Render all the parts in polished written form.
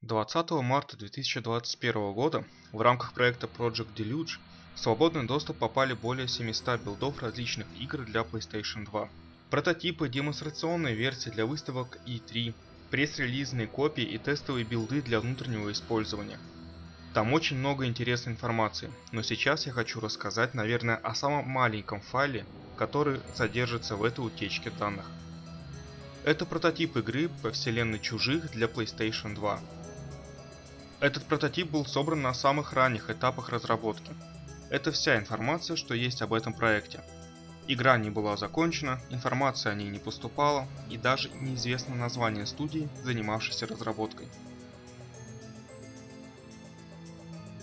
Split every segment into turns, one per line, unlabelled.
20 марта 2021 года в рамках проекта Project Deluge в свободный доступ попали более 700 билдов различных игр для PlayStation 2. Прототипы, демонстрационные версии для выставок E3, пресс-релизные копии и тестовые билды для внутреннего использования. Там очень много интересной информации, но сейчас я хочу рассказать, наверное, о самом маленьком файле, который содержится в этой утечке данных. Это прототип игры по вселенной Чужих для PlayStation 2. Этот прототип был собран на самых ранних этапах разработки. Это вся информация, что есть об этом проекте. Игра не была закончена, информация о ней не поступала, и даже неизвестно название студии, занимавшейся разработкой.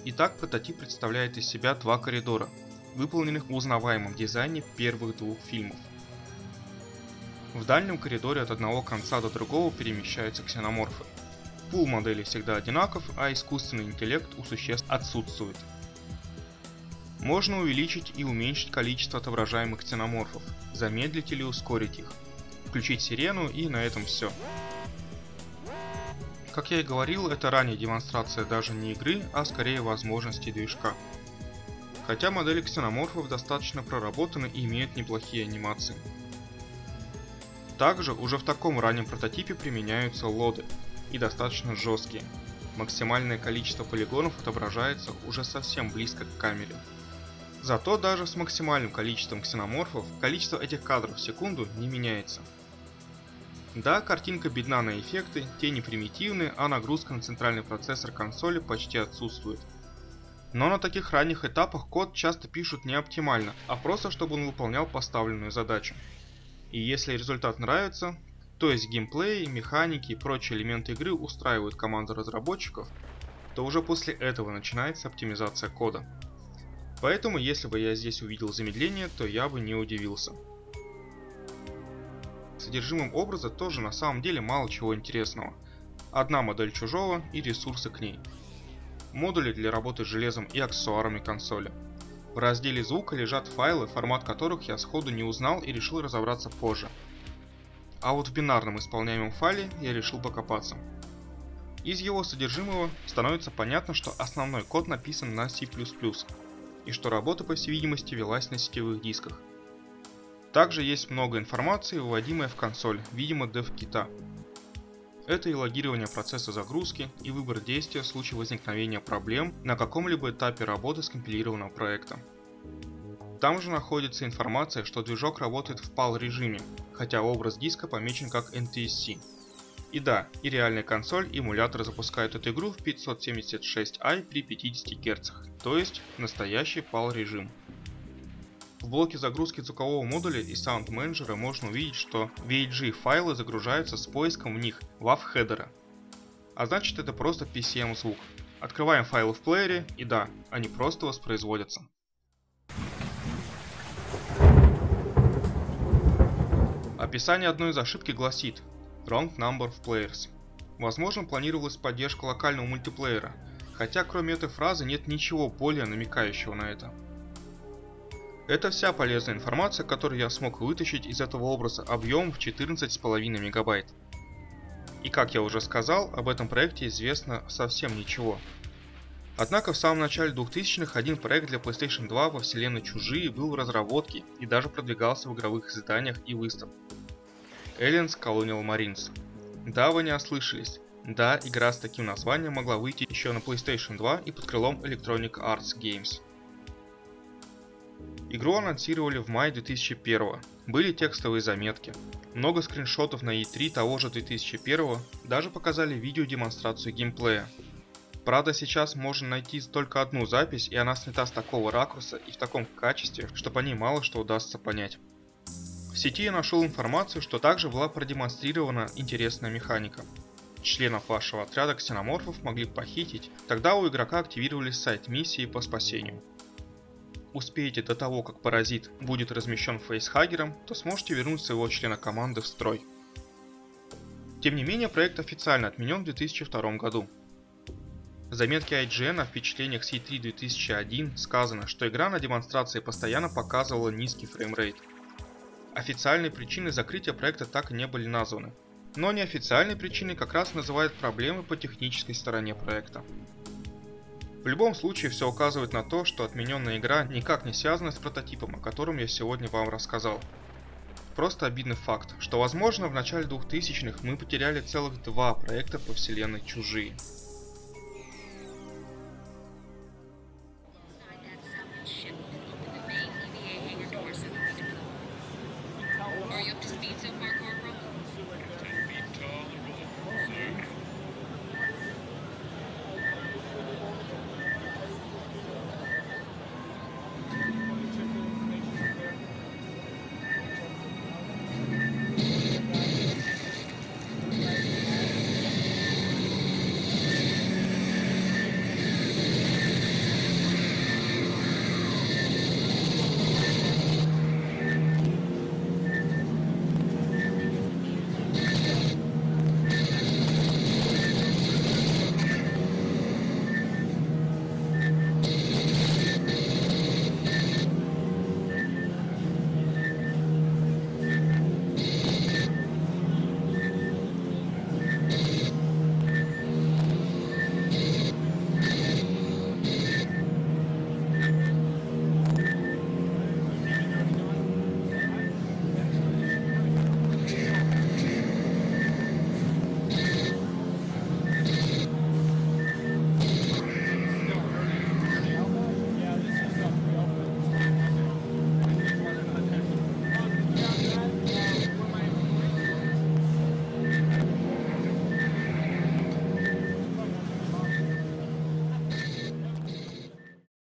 Итак, прототип представляет из себя два коридора, выполненных в узнаваемом дизайне первых двух фильмов. В дальнем коридоре от одного конца до другого перемещаются ксеноморфы. Пул моделей всегда одинаков, а искусственный интеллект у существ отсутствует. Можно увеличить и уменьшить количество отображаемых ксеноморфов, замедлить или ускорить их, включить сирену, и на этом все. Как я и говорил, это ранняя демонстрация даже не игры, а скорее возможностей движка. Хотя модели ксеноморфов достаточно проработаны и имеют неплохие анимации. Также уже в таком раннем прототипе применяются лоды, и достаточно жесткие. Максимальное количество полигонов отображается уже совсем близко к камере. Зато даже с максимальным количеством ксеноморфов количество этих кадров в секунду не меняется. Да, картинка бедна на эффекты, те не примитивны, а нагрузка на центральный процессор консоли почти отсутствует. Но на таких ранних этапах код часто пишут не оптимально, а просто чтобы он выполнял поставленную задачу. И если результат нравится, то есть геймплей, механики и прочие элементы игры устраивают команду разработчиков, то уже после этого начинается оптимизация кода. Поэтому, если бы я здесь увидел замедление, то я бы не удивился. Содержимым образа тоже на самом деле мало чего интересного. Одна модель чужого и ресурсы к ней. Модули для работы с железом и аксессуарами консоли. В разделе звука лежат файлы, формат которых я сходу не узнал и решил разобраться позже. А вот в бинарном исполняемом файле я решил покопаться. Из его содержимого становится понятно, что основной код написан на C++, и что работа, по всей видимости, велась на сетевых дисках. Также есть много информации, выводимой в консоль, видимо dev-кита. Это и логирование процесса загрузки, и выбор действия в случае возникновения проблем на каком-либо этапе работы скомпилированного проекта. Там же находится информация, что движок работает в PAL режиме, хотя образ диска помечен как NTSC. И да, и реальная консоль, и эмулятор запускают эту игру в 576i при 50 Гц, то есть настоящий PAL режим. В блоке загрузки звукового модуля и саунд менеджера можно увидеть, что VHG файлы загружаются с поиском в них WAV-хедера. А значит, это просто PCM звук. Открываем файлы в плеере, и да, они просто воспроизводятся. Описание одной из ошибки гласит Wrong number of players. Возможно, планировалась поддержка локального мультиплеера, хотя кроме этой фразы нет ничего более намекающего на это. Это вся полезная информация, которую я смог вытащить из этого образа объемом в 14,5 мегабайт. И как я уже сказал, об этом проекте известно совсем ничего. Однако в самом начале 2000-х один проект для PlayStation 2 во вселенной Чужие был в разработке и даже продвигался в игровых изданиях и выставках. Aliens Colonial Marines. Да, вы не ослышались. Да, игра с таким названием могла выйти еще на PlayStation 2 и под крылом Electronic Arts Games. Игру анонсировали в мае 2001, были текстовые заметки, много скриншотов на E3 того же 2001, даже показали видеодемонстрацию геймплея. Правда, сейчас можно найти только одну запись, и она снята с такого ракурса и в таком качестве, что по ней мало что удастся понять. В сети я нашел информацию, что также была продемонстрирована интересная механика. Членов вашего отряда ксеноморфов могли похитить, тогда у игрока активировались сайт-миссии по спасению. Успеете до того, как паразит будет размещен фейсхаггером, то сможете вернуть своего члена команды в строй. Тем не менее, проект официально отменен в 2002 году. В заметке IGN о впечатлениях с E3 2001 сказано, что игра на демонстрации постоянно показывала низкий фреймрейт. Официальные причины закрытия проекта так и не были названы, Но неофициальной причиной как раз называют проблемы по технической стороне проекта. В любом случае все указывает на то, что отмененная игра никак не связана с прототипом, о котором я сегодня вам рассказал. Просто обидный факт, что возможно в начале 2000-х мы потеряли целых 2 проекта по вселенной «Чужие».